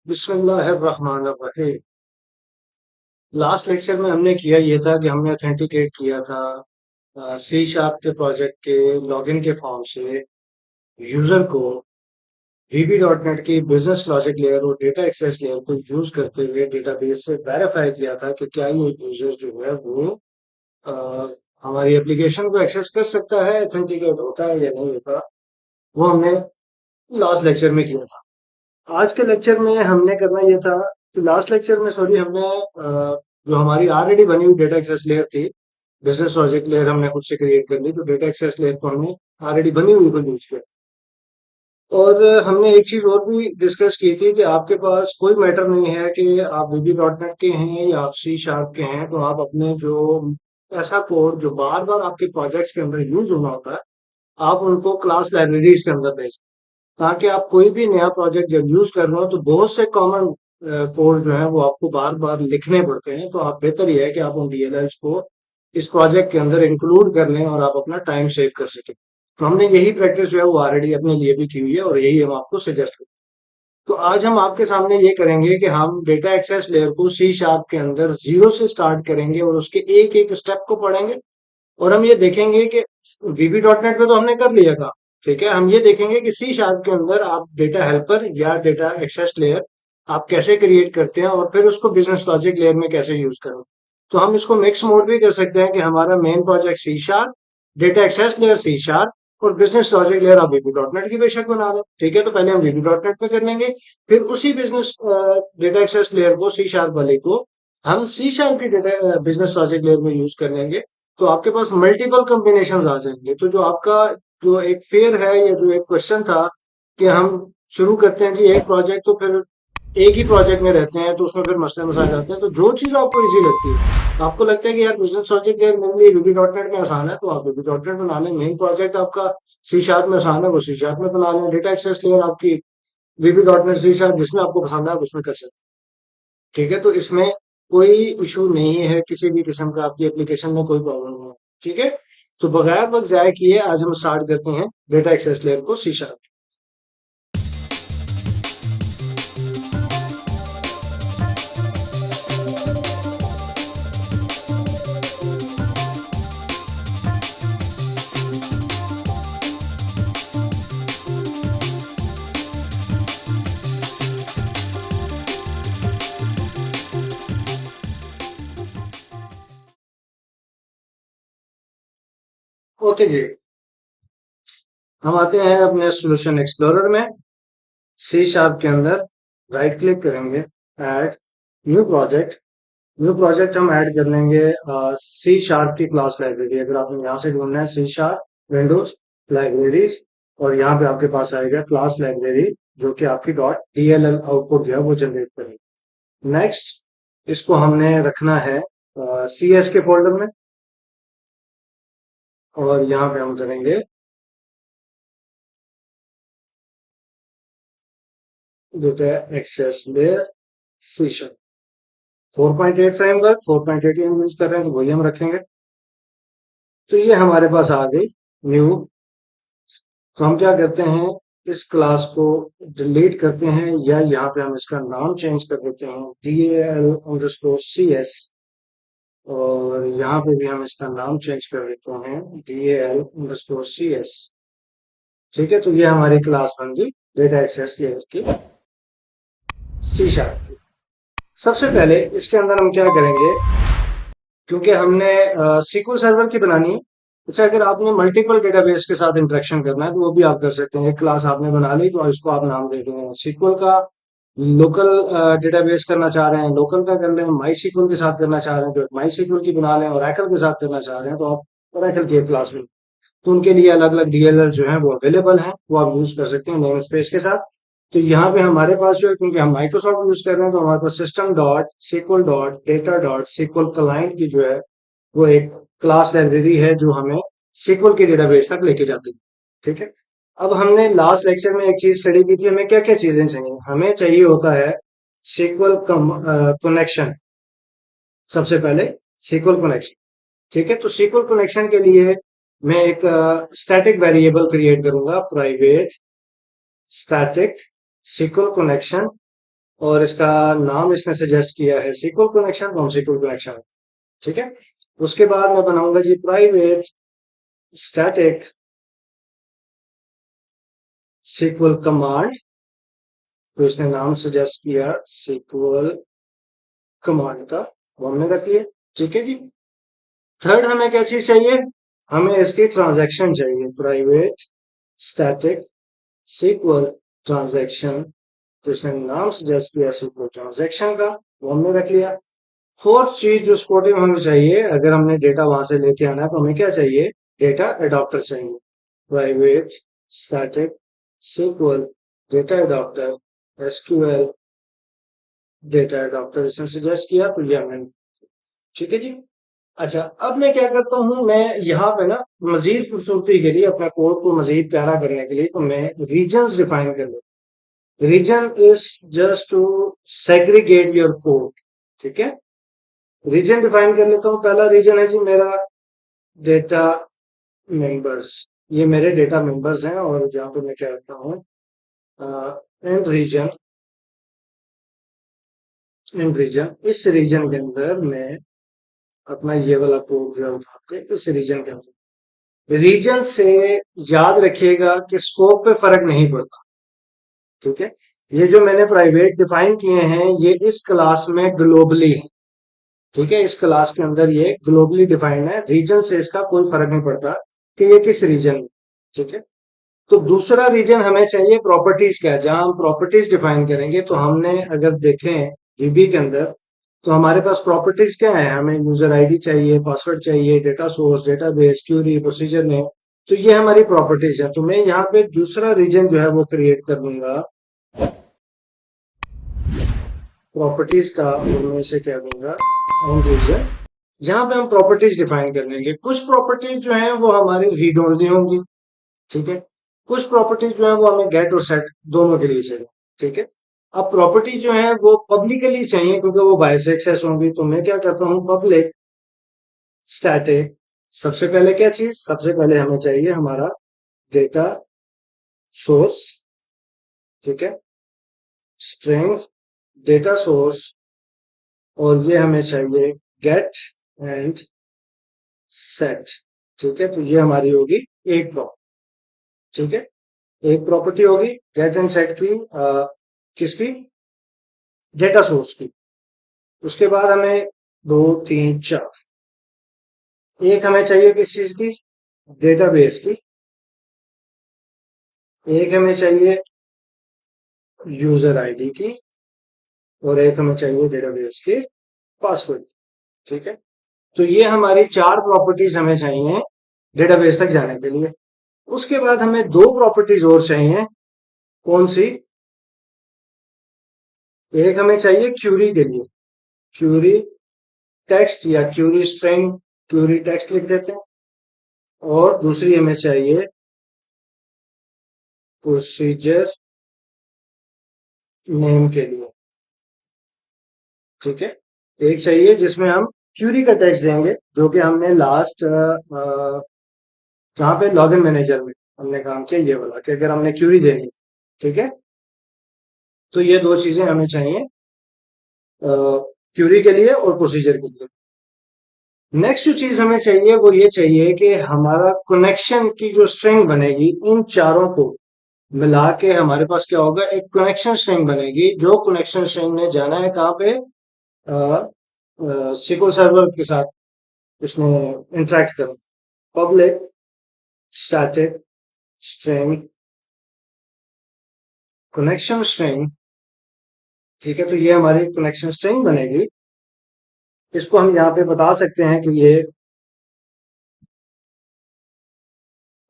बिस्मिल्लाहिर्रहमानिर्रहीम। Last lecture में हमने किया ये था कि हमने ऑथेंटिकेट किया था सी शार्प के प्रोजेक्ट के लॉगिन के फॉर्म से यूजर को वीबी डॉट नेट की बिजनेस लॉजिक लेयर और डेटा एक्सेस लेयर को यूज करते हुए डेटाबेस से वेरीफाई किया था कि क्या ये यूजर जो है वो अ, हमारी एप्लीकेशन को एक्सेस कर सकता है, ऑथेंटिकेट होता है या नहीं होता। वो हमने लास्ट लेक्चर में किया था। आज के लेक्चर में हमने करना ये था कि लास्ट लेक्चर में सॉरी हमने जो हमारी ऑलरेडी बनी हुई डेटा एक्सेस लेयर थी, बिजनेस लॉजिक लेयर हमने खुद से क्रिएट कर ली, तो डेटा एक्सेस लेयर को हमने ऑलरेडी बनी हुई को यूज किया। और हमने एक चीज और भी डिस्कस की थी कि आपके पास कोई मैटर नहीं है कि आप वीबी डॉट नेट के हैं या आप सी शार्प के हैं, तो आप अपने जो ऐसा कोड जो बार बार आपके प्रोजेक्ट्स के अंदर यूज होना होता है, आप उनको क्लास लाइब्रेरीज के अंदर भेजें, ताकि आप कोई भी नया प्रोजेक्ट जब यूज कर रहे हो तो बहुत से कॉमन कोड जो है वो आपको बार बार लिखने पड़ते हैं। तो आप बेहतर ये है कि आप उन डीएलएल्स को इस प्रोजेक्ट के अंदर इंक्लूड कर लें और आप अपना टाइम सेव कर सकें। तो हमने यही प्रैक्टिस जो है वो ऑलरेडी अपने लिए भी की हुई है और यही हम आपको सजेस्ट करें। तो आज हम आपके सामने ये करेंगे कि हम डेटा एक्सेस लेयर को सी शार्प के अंदर जीरो से स्टार्ट करेंगे और उसके एक एक स्टेप को पढ़ेंगे। और हम ये देखेंगे कि वीबी डॉट नेट पे तो हमने कर लिया था, ठीक है। हम ये देखेंगे कि सी शार्प के अंदर आप डेटा हेल्पर या डेटा एक्सेस लेयर आप कैसे क्रिएट करते हैं और फिर उसको बिजनेस लॉजिक लेयर में कैसे यूज करें। तो हम इसको मिक्स मोड भी कर सकते हैं कि हमारा main project C sharp, data access layer C sharp और बिजनेस लॉजिक लेयर आप वीबी डॉट नेट की बेशक बना लें, ठीक है। तो पहले हम वीबी डॉट नेट पे कर लेंगे, फिर उसी बिजनेस डेटा एक्सेस लेयर को सी शार्प वाले को हम सी शार्प की डेटा बिजनेस लॉजिक लेयर में यूज कर लेंगे। तो आपके पास मल्टीपल कॉम्बिनेशंस आ जाएंगे। तो जो आपका जो एक फेयर है या जो एक क्वेश्चन था कि हम शुरू करते हैं जी एक प्रोजेक्ट, तो फिर एक ही प्रोजेक्ट में रहते हैं तो उसमें फिर मसले मसाइल आते हैं। तो जो चीज आपको इजी लगती है, आपको लगता है कि यार बिजनेस प्रोजेक्ट यार मेरे लिए वीबी डॉट नेट में आसान है, तो आप वीबी डॉट नेट बना लें। मेन प्रोजेक्ट आपका सी शार्प में आसान है, वो सी शार्प में बना लें। डेटा एक्सेस लेयर आपकी वीबी डॉट नेट सी शार्प जिसमें आपको पसंद है आप उसमें कर सकते हैं, ठीक है। तो इसमें कोई इशू नहीं है, किसी भी किस्म का आपकी एप्लीकेशन में कोई प्रॉब्लम नहीं है, ठीक है। तो बगैर वक्त जाया किए आज हम स्टार्ट करते हैं डेटा एक्सेस लेयर को सी शार्प। ओके जी, हम आते हैं अपने सॉल्यूशन एक्सप्लोरर में। सी शार्प के अंदर राइट क्लिक करेंगे, add new project. New project हम ऐड कर लेंगे सी शार्प की क्लास लाइब्रेरी। अगर आपने यहाँ से ढूंढना है सी शार्प विंडोज लाइब्रेरीज, और यहाँ पे आपके पास आएगा क्लास लाइब्रेरी जो कि आपकी डॉट डीएलएल आउटपुट जो है वो जनरेट करेगी। नेक्स्ट, इसको हमने रखना है सी एस के फोल्डर में, और यहाँ पे हम करेंगे data access layer C sharp 4.8 framework. 4.8 हम यूज कर रहे हैं तो वही हम रखेंगे। तो ये हमारे पास आ गई न्यू। तो हम क्या करते हैं, इस क्लास को डिलीट करते हैं, या यहाँ पे हम इसका नाम चेंज कर देते हैं D L underscore C S, और यहाँ पे भी हम इसका नाम चेंज कर देते हैं D L underscore C S, ठीक है। तो ये हमारी क्लास बन गई डेटा एक्सेस लेयर की सी शार्प की। सबसे पहले इसके अंदर हम क्या करेंगे, क्योंकि हमने सीक्वल सर्वर की बनानी है। अच्छा, अगर आपने मल्टीपल डेटाबेस के साथ इंटरेक्शन करना है तो वो भी आप कर सकते हैं। एक क्लास आपने बना ली तो इसको आप नाम दे दें सीक्वल का। लोकल डेटाबेस करना चाह रहे हैं लोकल का कर लें, माई सीक्वल के साथ करना चाह रहे हैं तो माई सीक्वल की बना लें, ओरेकल के साथ करना चाह रहे हैं तो आप ओरेकल की एक क्लास में। तो उनके लिए अलग अलग डीएलएल जो है वो अवेलेबल है, वो आप यूज कर सकते हैं नेम स्पेस के साथ। तो यहाँ पे हमारे पास जो है, क्योंकि हम माइक्रोसॉफ्ट यूज कर रहे हैं, तो हमारे पास system dot sequel dot data dot sequel client की जो है वो एक क्लास लाइब्रेरी है जो हमें सीक्वल के डेटाबेस तक लेके जाती है, ठीक है। अब हमने लास्ट लेक्चर में एक चीज स्टडी की थी, हमें क्या क्या चीजें चाहिए। हमें चाहिए होता है सीक्वल कनेक्शन, सबसे पहले सीक्वल कनेक्शन, ठीक है। तो सीक्वल कनेक्शन के लिए मैं एक स्टैटिक वेरिएबल क्रिएट करूंगा, प्राइवेट स्टैटिक सीक्वल कनेक्शन और इसका नाम इसने सजेस्ट किया है SQL connection, non SQL connection. ठीक है। उसके बाद मैं बनाऊंगा जी प्राइवेट स्टैटिक सीक्वल कमांड, तो इसने नाम सजेस्ट किया सीक्वल कमांड का, वो हमने रख लिया। ठीक है जी। थर्ड हमें क्या चीज चाहिए, हमें इसकी ट्रांजैक्शन चाहिए, प्राइवेट स्टैटिक सीक्वल ट्रांजैक्शन, तो इसने नाम सजेस्ट किया सीक्वल ट्रांजैक्शन का, वो हमने रख लिया। फोर्थ चीज जो सपोर्टिव हमें चाहिए, अगर हमने डेटा वहां से लेके आना है तो हमें क्या चाहिए, डेटा अडॉप्टर चाहिए, private static SQL data adopter SQL data adopter इसने सजेस्ट किया, तो ये हमने। ठीक है जी। अच्छा, अब मैं क्या करता हूँ, मैं यहाँ पे ना मजीद खूबसूरती के लिए, अपना कोड को मजीद प्यारा करने के लिए, तो मैं रीजन्स डिफाइन कर लेता हूँ। Reason is just to segregate your code. ठीक है। रीजन डिफाइन कर लेता हूँ। पहला रीजन है जी मेरा डेटा मेंबर्स, ये मेरे डेटा मेंबर्स हैं, और जहाँ पे मैं क्या करता हूँ, एंड रीजन, एंड रीजन, इस रीजन के अंदर मैं अपना ये वाला कोड जो है उठा के इस रीजन के अंदर, रीजन से याद रखिएगा कि स्कोप पे फर्क नहीं पड़ता। ठीक है। ये जो मैंने प्राइवेट डिफाइन किए हैं ये इस क्लास में ग्लोबली है। ठीक है। इस क्लास के अंदर ये ग्लोबली डिफाइंड है, रीजन से इसका कोई फर्क नहीं पड़ता कि ये किस रीजन में। ठीक है। तो दूसरा रीजन हमें चाहिए प्रॉपर्टीज का, जहां हम प्रॉपर्टीज डिफाइन करेंगे, तो हमने अगर देखें वीबी के अंदर, तो हमारे पास प्रॉपर्टीज क्या है, हमें यूजर आईडी चाहिए, पासवर्ड चाहिए, data source, database, query, procedure name, तो ये हमारी प्रॉपर्टीज है। तो मैं यहाँ पे दूसरा रीजन जो है वो क्रिएट कर दूंगा प्रॉपर्टीज का, और मैं इसे कह दूंगा ऑन रीजन, जहां पे हम प्रॉपर्टीज डिफाइन कर लेंगे। कुछ प्रॉपर्टीज जो है वो हमारी रीड ओनली होंगी। ठीक है। कुछ प्रॉपर्टीज जो है वो हमें गेट और सेट दोनों के लिए चाहिए। ठीक है। अब प्रॉपर्टी जो है वो पब्लिकली चाहिए क्योंकि वो बाहर से एक्सेस होंगी, तो मैं क्या करता हूँ, पब्लिक स्टैटिक, सबसे पहले क्या चीज, सबसे पहले हमें चाहिए हमारा डेटा सोर्स। ठीक है। स्ट्रिंग डेटा सोर्स, और ये हमें चाहिए गेट एंड सेट। ठीक है। तो ये हमारी होगी एक प्रॉपर्टी। ठीक है। एक प्रॉपर्टी होगी गेट एंड सेट की, किसकी, डेटा सोर्स की। उसके बाद हमें दो तीन चार, एक हमें चाहिए किस चीज की, डेटाबेस की, एक हमें चाहिए यूजर आईडी की, और एक हमें चाहिए डेटाबेस के पासवर्ड। ठीक है। तो ये हमारी चार प्रॉपर्टीज हमें चाहिए डेटाबेस तक जाने के लिए। उसके बाद हमें दो प्रॉपर्टीज और चाहिए, कौन सी, एक हमें चाहिए क्यूरी के लिए, क्यूरी टेक्स्ट या क्यूरी स्ट्रिंग, क्यूरी टेक्स्ट लिख देते हैं, और दूसरी हमें चाहिए प्रोसीजर नेम के लिए। ठीक है। एक चाहिए जिसमें हम क्यूरी का टेक्स्ट देंगे, जो कि हमने लास्ट जहाँ पे लॉगिन मैनेजर में हमने काम किया, ये वाला कि अगर हमने क्यूरी देनी है। ठीक है। तो ये दो चीजें हमें चाहिए क्यूरी के लिए और प्रोसीजर के लिए। नेक्स्ट जो चीज हमें चाहिए वो ये चाहिए कि हमारा कनेक्शन की जो स्ट्रिंग बनेगी, इन चारों को मिला के हमारे पास क्या होगा, एक कनेक्शन स्ट्रिंग बनेगी, जो कनेक्शन स्ट्रिंग ने जाना है कहाँ पे, SQL सर्वर के साथ उसने इंटरेक्ट करना। Public static string connection string. ठीक है। तो ये हमारी कनेक्शन स्ट्रिंग बनेगी। इसको हम यहाँ पे बता सकते हैं कि ये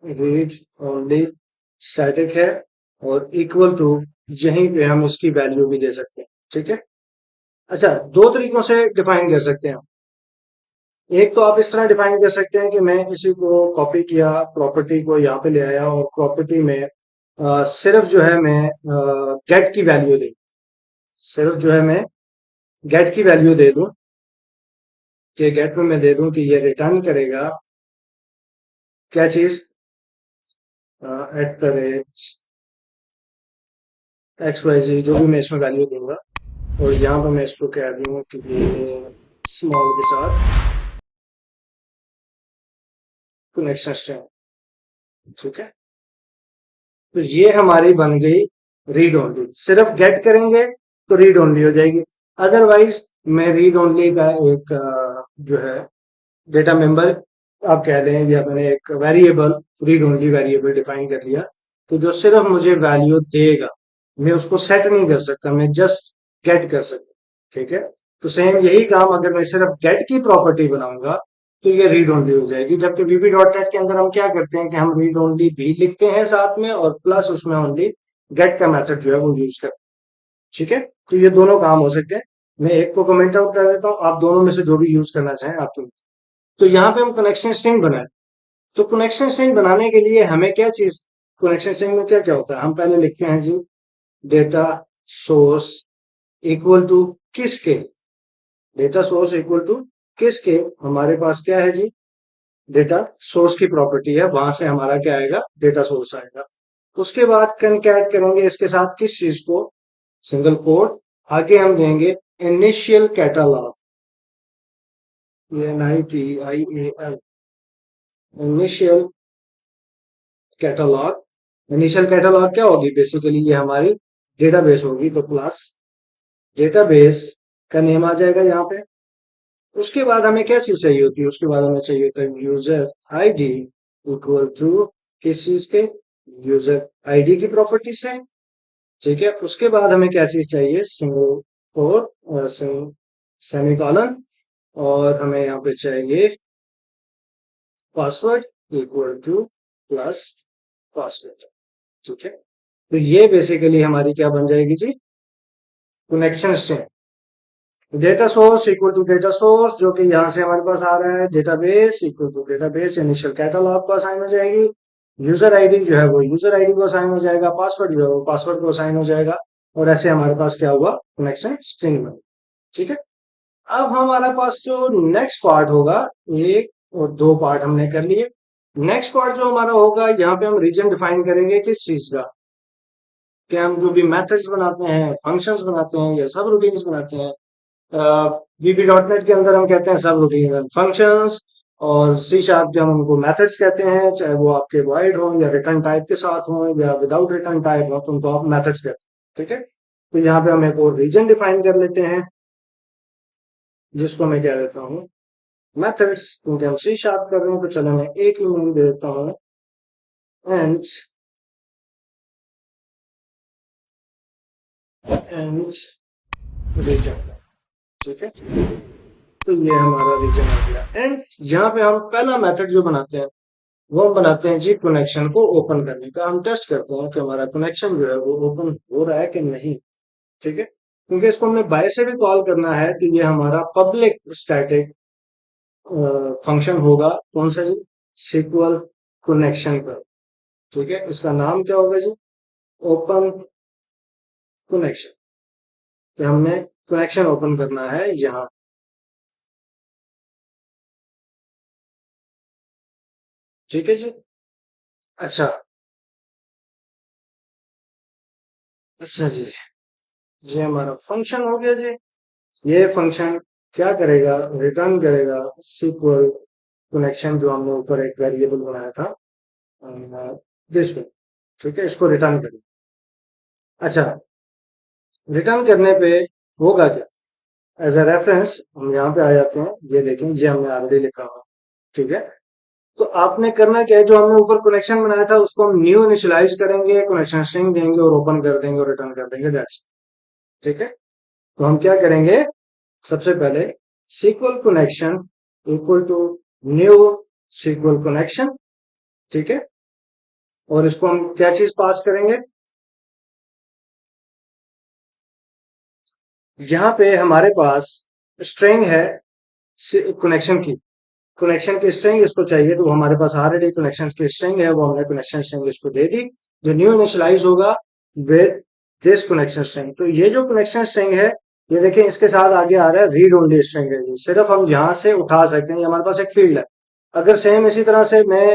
रीड ओनली स्टैटिक है, और इक्वल टू, यहीं पे हम इसकी वैल्यू भी दे सकते हैं। ठीक है। अच्छा, दो तरीकों से डिफाइन कर सकते हैं। एक तो आप इस तरह डिफाइन कर सकते हैं कि मैं इसी को कॉपी किया, प्रॉपर्टी को यहाँ पे ले आया, और प्रॉपर्टी में सिर्फ जो है मैं गेट की वैल्यू दे, सिर्फ जो है मैं गेट की वैल्यू दे दूं, कि गेट में मैं दे दूं कि ये रिटर्न करेगा क्या चीज, @XYZ, जो भी मैं इसमें वैल्यू दूंगा, और यहाँ पर मैं इसको कह दूँ कि ये स्मॉल के साथ कनेक्शन स्ट्रिंग। ठीक है, तो ये हमारी बन गई रीड ओनली। सिर्फ गेट करेंगे तो रीड ओनली हो जाएगी। अदरवाइज मैं रीड ओनली का एक जो है डेटा मेंबर आप कह लें, या मैंने एक variable read only variable define कर लिया, तो जो सिर्फ मुझे वैल्यू देगा, मैं उसको सेट नहीं कर सकता, मैं जस्ट गेट कर सकता। ठीक है, तो सेम यही काम अगर मैं सिर्फ गेट की प्रॉपर्टी बनाऊंगा तो ये रीड ओनली हो जाएगी। जबकि वीबी डॉट नेट के अंदर हम क्या करते हैं कि हम रीड ओनली भी लिखते हैं साथ में, और प्लस उसमें ओनली गेट का मेथड जो है वो यूज करते हैं। ठीक है, तो ये दोनों काम हो सकते हैं। मैं एक को कमेंट आउट कर देता हूँ, आप दोनों में से जो भी यूज करना चाहें आपके। तो यहाँ पे हम कनेक्शन स्ट्रिंग बनाए। तो कनेक्शन स्ट्रिंग बनाने के लिए हमें क्या चीज, कनेक्शन स्ट्रिंग में क्या क्या होता है, हम पहले लिखते हैं जी डेटा सोर्स इक्वल टू किसके, डेटा सोर्स इक्वल टू किसके, हमारे पास क्या है जी, डेटा सोर्स की प्रॉपर्टी है, वहां से हमारा क्या आएगा, डेटा सोर्स आएगा। उसके बाद कनकैट करेंगे इसके साथ किस चीज को, सिंगल कोड। आगे हम देंगे initial catalogue, NITIAL, initial catalogue. Initial catalogue क्या होगी, बेसिकली ये हमारी डेटाबेस होगी, तो प्लस डेटाबेस का नेम आ जाएगा यहाँ पे। उसके बाद हमें क्या चीज चाहिए होती है, उसके बाद हमें चाहिए होता है यूजर आईडी इक्वल टू किस चीज के, यूजर आईडी की प्रॉपर्टी से। ठीक है, उसके बाद हमें क्या चीज चाहिए, सिंगल और सेमीकॉलन, और हमें यहाँ पे चाहिए password equal to plus password. ठीक है, तो ये बेसिकली हमारी क्या बन जाएगी ji, connection string. Data source equal to data source, जो कि यहाँ से हमारे पास आ रहा है, database equal to database, initial catalog को असाइन हो जाएगी। यूजर आईडी जो है वो यूजर आईडी को असाइन हो जाएगा, पासवर्ड जो है वो पासवर्ड को असाइन हो जाएगा। और ऐसे हमारे पास क्या हुआ, कनेक्शन स्ट्रिंग बनी। ठीक है, अब हमारे पास जो नेक्स्ट पार्ट होगा, एक और दो पार्ट हमने कर लिए। नेक्स्ट पार्ट जो हमारा होगा, यहाँ पे हम रीजन डिफाइन करेंगे किस चीज का, कि हम जो भी मेथड्स बनाते हैं, फंक्शंस बनाते हैं, या सब रूटीन्स बनाते हैं। वीबी डॉट नेट के अंदर हम कहते हैं सब रूटीन फंक्शंस, और सी शार्प के हम उनको मेथड्स कहते हैं, चाहे वो आपके वॉइड हो या रिटर्न टाइप के साथ हो या विदाउट रिटर्न टाइप हो, तो उनको आप मेथड्स कहते हैं। ठीक है, तो यहाँ पे हम एक और रीजन डिफाइन कर लेते हैं, जिसको मैं कह देता हूँ मेथड्स, क्योंकि हम सी शार्प कर रहे हैं तो चलो मैं एक ही नेम दे देता हूँ, एंड एंड रीजन। ठीक है, तो ये हमारा रीजन आ गया। एंड यहाँ पे हम पहला मेथड जो बनाते हैं, वो हम बनाते हैं जी कनेक्शन को ओपन करने का। हम टेस्ट करते हैं कि हमारा कनेक्शन जो है वो ओपन हो रहा है कि नहीं। ठीक है, क्योंकि इसको हमने बाय से भी कॉल करना है, तो ये हमारा पब्लिक स्टैटिक फंक्शन होगा, कौन सा जी, सिक्वल कनेक्शन का। ठीक है, इसका नाम क्या होगा जी, ओपन कनेक्शन, कि हमने कनेक्शन ओपन करना है यहाँ। ठीक है जी, अच्छा, अच्छा जी, ये हमारा फंक्शन हो गया जी। ये फंक्शन क्या करेगा, रिटर्न करेगा सिक्वल कनेक्शन, जो हमने ऊपर एक वेरिएबल बनाया था दिस वन। ठीक है, इसको रिटर्न करें। अच्छा, रिटर्न करने पे होगा क्या, एज अ रेफरेंस हम यहाँ पे आ जाते हैं, ये देखें ये हमने ऑलरेडी लिखा हुआ। ठीक है, तो आपने करना क्या है, जो हमने ऊपर कनेक्शन बनाया था उसको हम न्यू इनिशियलाइज करेंगे, कनेक्शन स्ट्रिंग देंगे और ओपन कर देंगे और रिटर्न कर देंगे, डेट्स। ठीक है, तो हम क्या करेंगे, सबसे पहले SQL connection equal to new SQL connection. ठीक है, और इसको हम क्या चीज पास करेंगे, यहाँ पे हमारे पास स्ट्रिंग है कनेक्शन की, कनेक्शन की स्ट्रिंग इसको चाहिए, तो हमारे पास ऑलरेडी कनेक्शन की स्ट्रिंग है, वो हमने कनेक्शन स्ट्रिंग इसको दे दी, जो न्यू इनिशियलाइज होगा विद दिस कनेक्शन स्ट्रिंग। तो ये जो कनेक्शन स्ट्रिंग है, ये देखें इसके साथ आगे आ रहा है रीड ओनली स्ट्रिंग है, ये सिर्फ हम यहाँ से उठा सकते हैं, ये हमारे पास एक फील्ड है। अगर सेम इसी तरह से मैं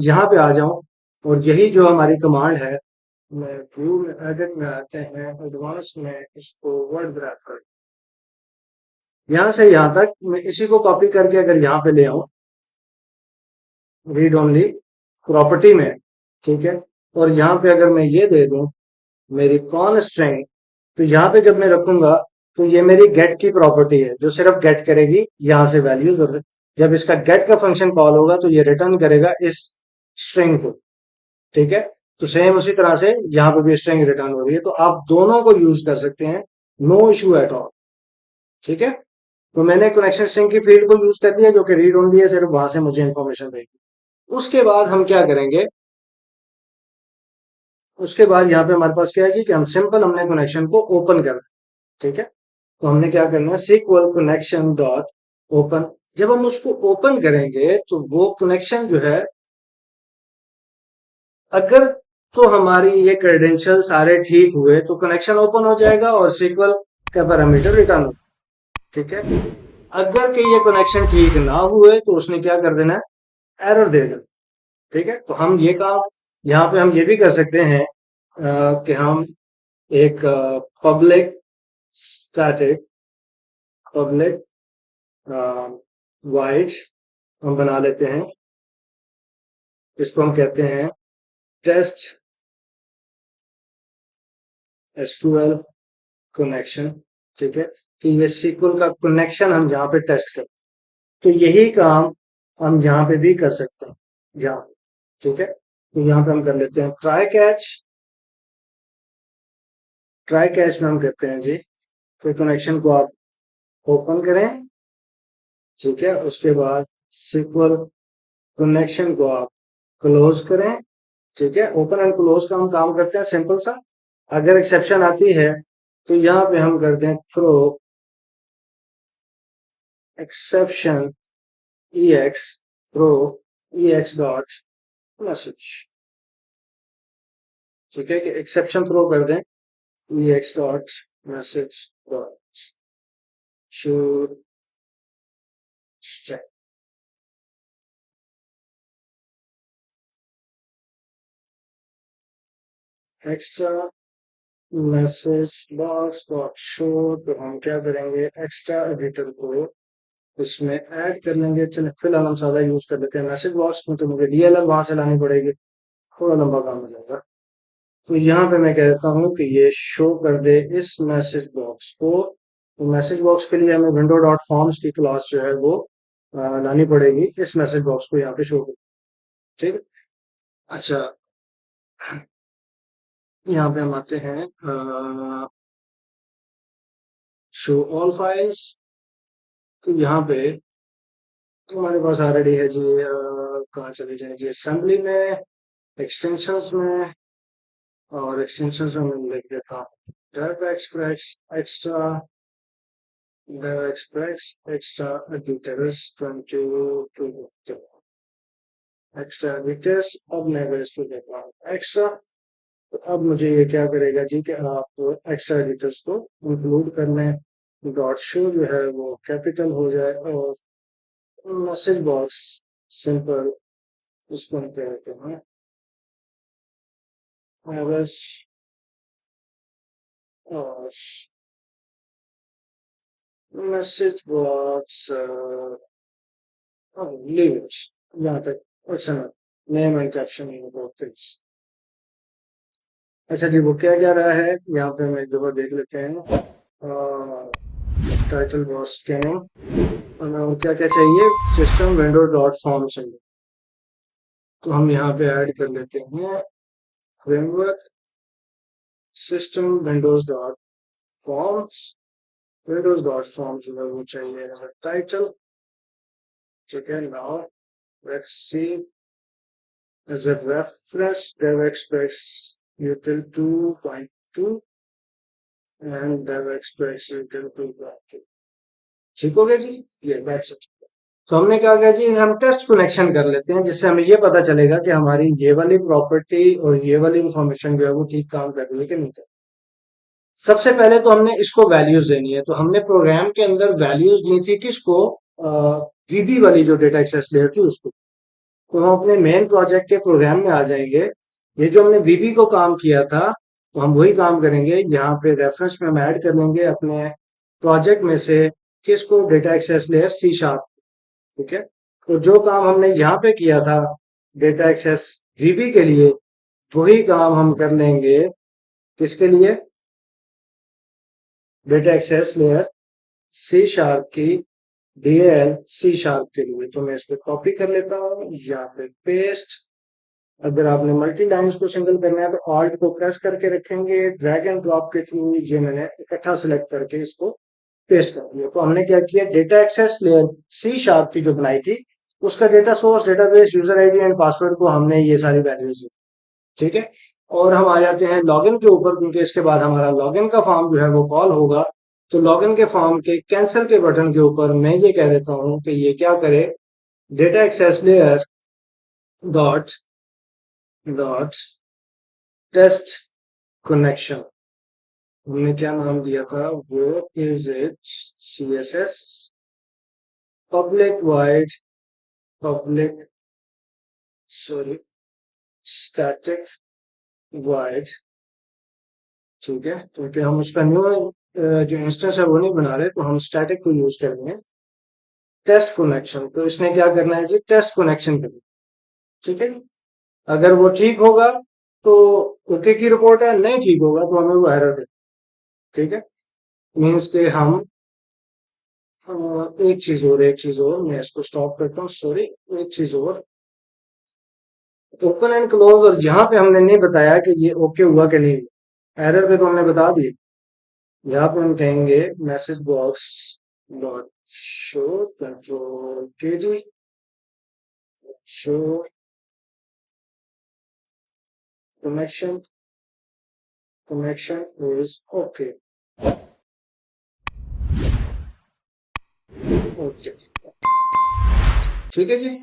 यहाँ पे आ जाऊं, और यही जो हमारी कमांड है, मैं व्यू में एडिट में आते हैं, एडवांस में इसको वर्ड ग्राफ कर, यहां से यहां तक मैं इसी को कॉपी करके अगर यहाँ पे ले आऊं, रीड ओनली प्रॉपर्टी में, ठीक है, और यहाँ पे अगर मैं ये दे दूं मेरी कॉन स्ट्रिंग, तो यहाँ पे जब मैं रखूंगा तो ये मेरी गेट की प्रॉपर्टी है जो सिर्फ गेट करेगी यहाँ से वैल्यूज, और जब इसका गेट का फंक्शन कॉल होगा तो ये रिटर्न करेगा इस स्ट्रिंग को, ठीक है। तो सेम उसी तरह से यहाँ पे भी स्ट्रिंग रिटर्न हो रही है, तो आप दोनों को यूज कर सकते हैं, नो इशू एट ऑल, ठीक है। तो मैंने कनेक्शन स्ट्रिंग की फील्ड को यूज कर दिया जो कि रीड ओनली है, सिर्फ वहां से मुझे इंफॉर्मेशन देगी। उसके बाद हम क्या करेंगे, उसके बाद यहाँ पे हमारे पास क्या है जी कि हम सिंपल हमने कनेक्शन को ओपन कर दिया, ठीक है। तो हमने क्या करना है, सीक्वल कनेक्शन डॉट ओपन। जब हम उसको ओपन करेंगे तो वो कनेक्शन जो है, अगर तो हमारी ये क्रेडेंशियल सारे ठीक हुए तो कनेक्शन ओपन हो जाएगा और सीक्वल का पैरामीटर रिटर्न हो, ठीक है। अगर कि ये कनेक्शन ठीक ना हुए तो उसने क्या कर देना है, एरर दे देना, ठीक है। तो हम ये काम यहाँ पे हम ये भी कर सकते हैं कि हम एक पब्लिक स्टैटिक पब्लिक वाइड हम बना लेते हैं, इसको हम कहते हैं टेस्ट एसक्यूएल कनेक्शन, ठीक है। कि ये सीक्वल का कनेक्शन हम यहाँ पे टेस्ट करें, तो यही काम हम यहाँ पे भी कर सकते हैं, यहाँ पे, ठीक है। तो यहाँ पे हम कर लेते हैं ट्राई कैच, ट्राई कैच में हम कहते हैं जी फिर कनेक्शन को आप ओपन करें, ठीक है। उसके बाद सीक्वल कनेक्शन को आप क्लोज करें, ठीक है। ओपन एंड क्लोज का हम काम करते हैं सिंपल सा। अगर एक्सेप्शन आती है तो यहाँ पे हम करते हैं throw exception EX, throw EX dot message, ठीक है, कि एक्सेप्शन थ्रो कर दें EX dot message dot show extra message box dot show. तो हम क्या करेंगे, एक्स्ट्रा एडिटर को इसमें ऐड कर लेंगे। चलिए फिलहाल हम सादा यूज कर लेते हैं, मैसेज बॉक्स में तो मुझे DLL वहां से लानी पड़ेगी, थोड़ा लंबा काम हो जाएगा। तो यहाँ पे मैं कहता हूँ कि ये शो कर दे इस मैसेज बॉक्स को। तो मैसेज बॉक्स के लिए हमें विंडो डॉट फॉर्म्स की क्लास जो है वो लानी पड़ेगी, इस मैसेज बॉक्स को यहाँ पे शो कर, ठीक है। अच्छा, यहाँ पे हम आते हैं शो ऑल फाइल्स। तो यहाँ पे हमारे पास ऑलरेडी है जी, कहाँ चले जाए जी, असेंबली में, एक्सटेंशंस में, और एक्सटेंशंस में मैं लिख देता हूँ DevExpress extra, DevExpress extra editors 22 extra editors. अब मैं अगर इसको देता हूँ एक्स्ट्रा, तो अब मुझे ये क्या करेगा जी कि आप एक्स्ट्रा एडिटर्स को इंक्लूड कर लें, डॉट शो जो है वो कैपिटल हो जाए, और मैसेज बॉक्स सिंपल इसको हम कहते हैं एवरेज, और मैसेज बॉक्स लीव इट यहाँ तक, अच्छा ना, नेम एंड कैप्शन थिंग्स। अच्छा जी, वो क्या क्या रहा है यहाँ पे हम एक दफा देख लेते हैं। टाइटल बॉक्स स्कैनिंग, और क्या क्या चाहिए, सिस्टम विंडो डॉट फॉर्म चाहिए। तो हम यहाँ पे ऐड कर लेते हैं framework system Windows dot forms, Windows dot form जो है वो चाहिए एज अ टाइटल, ठीक है। Now let's see as a reference dev express util 2.2 and dev express util 2.2, ठीक हो गया जी, ये दैट्स इट। तो हमने क्या किया जी, हम टेस्ट कनेक्शन कर लेते हैं जिससे हमें ये पता चलेगा कि हमारी ये वाली प्रॉपर्टी और ये वाली इंफॉर्मेशन जो है वो ठीक काम कर रही है कि नहीं कर। सबसे पहले तो हमने इसको वैल्यूज देनी है, तो हमने प्रोग्राम के अंदर वैल्यूज दी थी किसको, वीबी वाली जो डेटा एक्सेस लेयर थी उसको। तो हम अपने मेन प्रोजेक्ट के प्रोग्राम में आ जाएंगे, ये जो हमने वीबी को काम किया था तो हम वही काम करेंगे, यहाँ पे रेफरेंस में हम ऐड कर लेंगे अपने प्रोजेक्ट में से किसको? Data access layer C sharp. ठीक है, तो जो काम हमने यहाँ पे किया था डेटा एक्सेस वीबी के लिए, वही काम हम कर लेंगे किसके लिए? Data access layer C sharp की डीएल सी शार्प के लिए। तो मैं इस पे कॉपी कर लेता हूँ या फिर पेस्ट। अगर आपने मल्टी लाइंस को सिंगल करना है तो ऑल्ट को प्रेस करके रखेंगे, ड्रैग एंड ड्रॉप के थ्रू ये मैंने इकट्ठा सिलेक्ट करके इसको पेस्ट कर दिया। तो हमने क्या किया, data access layer C sharp की जो बनाई थी उसका data source, database, user ID and password को हमने ये सारी वैल्यूज दी। ठीक है, और हम आ जाते हैं लॉगिन के ऊपर, क्योंकि इसके बाद हमारा लॉगिन का फॉर्म जो है वो कॉल होगा। तो लॉगिन के फॉर्म के कैंसिल के बटन के ऊपर मैं ये कह देता हूं कि ये क्या करे, data access layer dot dot test connection. हमने क्या नाम दिया था, वो is it C S S public void, public, sorry, static void. ठीक है, क्योंकि हम उसका न्यू जो इंस्टेंस है वो नहीं बना रहे, तो हम स्टैटिक को यूज करेंगे। टेस्ट कनेक्शन, तो इसने क्या करना है जी, टेस्ट कनेक्शन करना। ठीक है जी, अगर वो ठीक होगा तो ओके की रिपोर्ट है, नहीं ठीक होगा तो हमें वो एरर दे। ठीक है, मीन्स के हम एक चीज और मैं इसको स्टॉप करता हूँ, सॉरी, एक चीज और, ओपन एंड क्लोज, और जहां पे हमने नहीं बताया कि ये ओके हुआ कि नहीं हुआ, एरर पे तो हमने बता दिए। यहाँ पे हम कहेंगे message box dot show control के ji, show connection, connection is okay. Okay, ठीक है जी,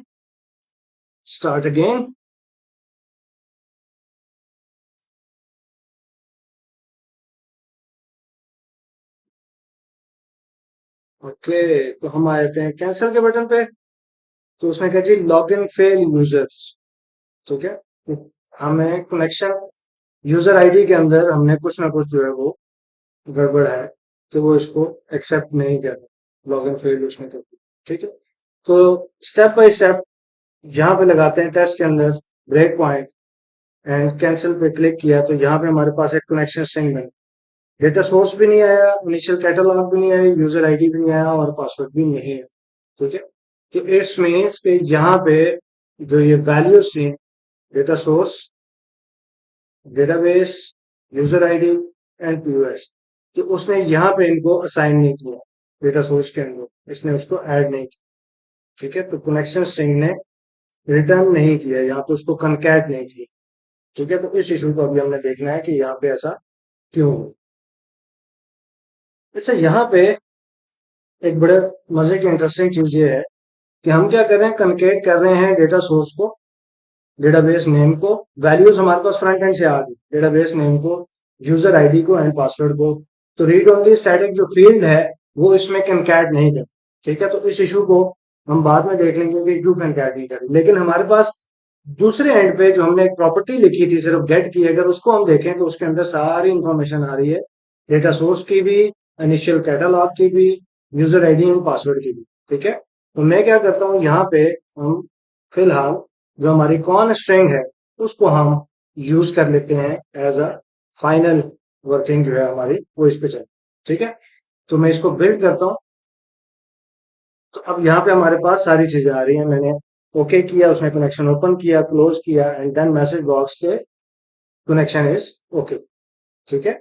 स्टार्ट अगेन। ओके, तो हम आ जाते हैं कैंसिल के बटन पे। तो उसने कहा जी लॉग इन फेल यूजर। तो क्या, हमें कनेक्शन यूजर आईडी के अंदर हमने कुछ ना कुछ जो है वो गड़बड़ है, तो वो इसको एक्सेप्ट नहीं कर रहा, लॉग इन फेल उसने कर दिया। ठीक है, तो स्टेप बाय स्टेप यहाँ पे लगाते हैं टेस्ट के अंदर ब्रेक पॉइंट, एंड कैंसिल पे क्लिक किया तो यहाँ पे हमारे पास एक कनेक्शन स्ट्रिंग बनी। डेटा सोर्स भी नहीं आया, इनिशियल कैटलॉग भी नहीं आया, यूजर आईडी भी नहीं आया और पासवर्ड भी नहीं आया। ठीक है, तो इट्स मीन्स कि यहाँ पे जो ये वैल्यूज थी, data source, database, user ID and POS, तो उसने यहाँ पे इनको असाइन नहीं किया डेटा सोर्स के अंदर, इसने उसको ऐड नहीं किया। ठीक है, तो कनेक्शन स्ट्रिंग ने रिटर्न नहीं किया, यहाँ पे उसको कनकैट नहीं किया। ठीक है, तो इस इशू को अभी हमने देखना है कि यहाँ पे ऐसा क्यों हुआ। अच्छा, यहाँ पे एक बड़े मजे की इंटरेस्टिंग चीज ये है कि हम क्या कर रहे हैं, कनकेट कर रहे हैं डेटा सोर्स को, डेटाबेस नेम को, वैल्यूज हमारे पास फ्रंट एंड से आ गई, डेटाबेस नेम को, यूजर आईडी को एंड पासवर्ड को। तो रीड ओनली स्टैटिक जो फील्ड है वो इसमें कनकैट नहीं कर। ठीक है, तो इस इशू को हम बाद में देख लेंगे कि क्यों कनकैट नहीं कर, लेकिन हमारे पास दूसरे एंड पे जो हमने एक प्रॉपर्टी लिखी थी सिर्फ गेट की, अगर उसको हम देखें तो उसके अंदर सारी इंफॉर्मेशन आ रही है, डेटा सोर्स की भी, इनिशियल कैटलॉग की भी, यूजर आईडी एंड पासवर्ड की भी। ठीक है, तो मैं क्या करता हूँ, यहाँ पे हम फिलहाल जो हमारी कॉन स्ट्रिंग है उसको हम यूज कर लेते हैं एज अ फाइनल वर्किंग जो है हमारी वो इस पे चले। ठीक है, तो मैं इसको बिल्ड करता हूँ। तो अब यहाँ पे हमारे पास सारी चीजें आ रही हैं, मैंने ओके किया, उसने कनेक्शन ओपन किया, क्लोज किया, एंड देन मैसेज बॉक्स पे कनेक्शन इज ओके। ठीक है,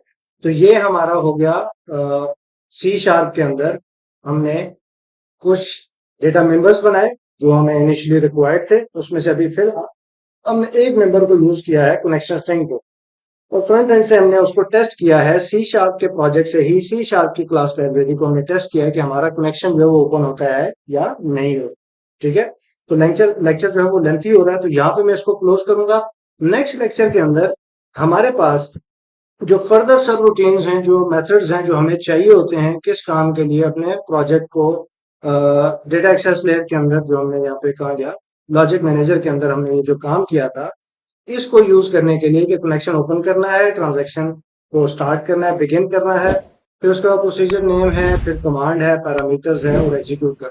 तो ये हमारा हो गया सी शार्प के अंदर हमने कुछ डेटा मेंबर्स बनाए जो हमें इनिशियली रिक्वायर्ड थे, उसमें से अभी फिलहाल हमने एक मेंबर को यूज किया है कनेक्शन स्ट्रिंग को, और फ्रंट एंड से हमने उसको टेस्ट किया है सी शार्प के प्रोजेक्ट से ही, सी शार्प की क्लास लाइब्रेरी को हमने टेस्ट किया है कि हमारा कनेक्शन जो है वो ओपन होता है या नहीं होता। ठीक है, तो लेक्चर लेक्चर जो है वो लेंथी हो रहा है, तो यहाँ पे मैं इसको क्लोज करूंगा। नेक्स्ट लेक्चर के अंदर हमारे पास जो फर्दर सब रूटीन्स हैं, जो मेथड्स हैं जो हमें चाहिए होते हैं किस काम के लिए, अपने प्रोजेक्ट को डेटा एक्सेस लेयर के अंदर जो हमने यहाँ पे कहा गया, लॉजिक मैनेजर के अंदर हमने ये जो काम किया था, इसको यूज करने के लिए कि कनेक्शन ओपन करना है, ट्रांजैक्शन को स्टार्ट करना है, बिगिन करना है, फिर उसके बाद प्रोसीजर नेम है, फिर कमांड है, पैरामीटर्स है और एग्जीक्यूट कर।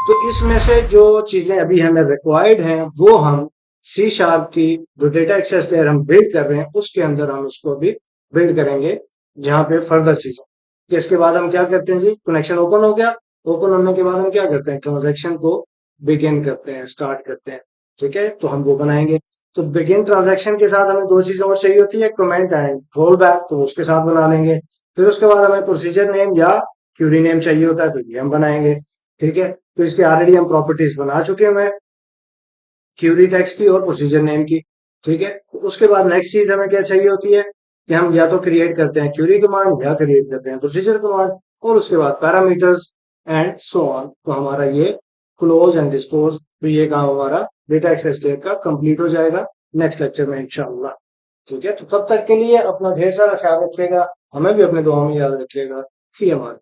तो इसमें से जो चीजें अभी हमें रिक्वायर्ड हैं वो हम सी शार्प की जो डेटा एक्सेस लेयर हम बिल्ड कर रहे हैं उसके अंदर हम उसको अभी बिल्ड करेंगे, जहां पे फर्दर चीजें। तो इसके बाद हम क्या करते हैं जी, कनेक्शन ओपन हो गया। ओपन होने के बाद हम क्या करते हैं, ट्रांजेक्शन को बिगिन करते हैं, स्टार्ट करते हैं। ठीक है, तो हम वो बनाएंगे। तो बिगिन ट्रांजैक्शन के साथ हमें दो चीजें और चाहिए होती है, कमेंट एंड रोल बैक, तो उसके साथ बना लेंगे। फिर उसके बाद हमें प्रोसीजर नेम या क्यूरी नेम चाहिए होता है, तो ये हम बनाएंगे। ठीक है, तो इसके ऑलरेडी हम प्रॉपर्टीज बना चुके हैं क्यूरी टेक्स्ट की और प्रोसीजर नेम की। ठीक है, तो उसके बाद नेक्स्ट चीज हमें क्या चाहिए होती है कि हम या तो क्रिएट करते हैं क्यूरी कमांड या क्रिएट करते हैं प्रोसीजर कमांड, और उसके बाद पैरामीटर्स एंड सो ऑन। तो हमारा ये क्लोज एंड डिस्पोज, तो ये काम हमारा डेटा एक्सेस लेयर का कंप्लीट हो जाएगा नेक्स्ट लेक्चर में इंशाल्लाह। ठीक है, तो तब तक के लिए अपना ढेर सारा ख्याल रखिएगा, हमें भी अपने दुआ में याद रखिएगा। फी अमान।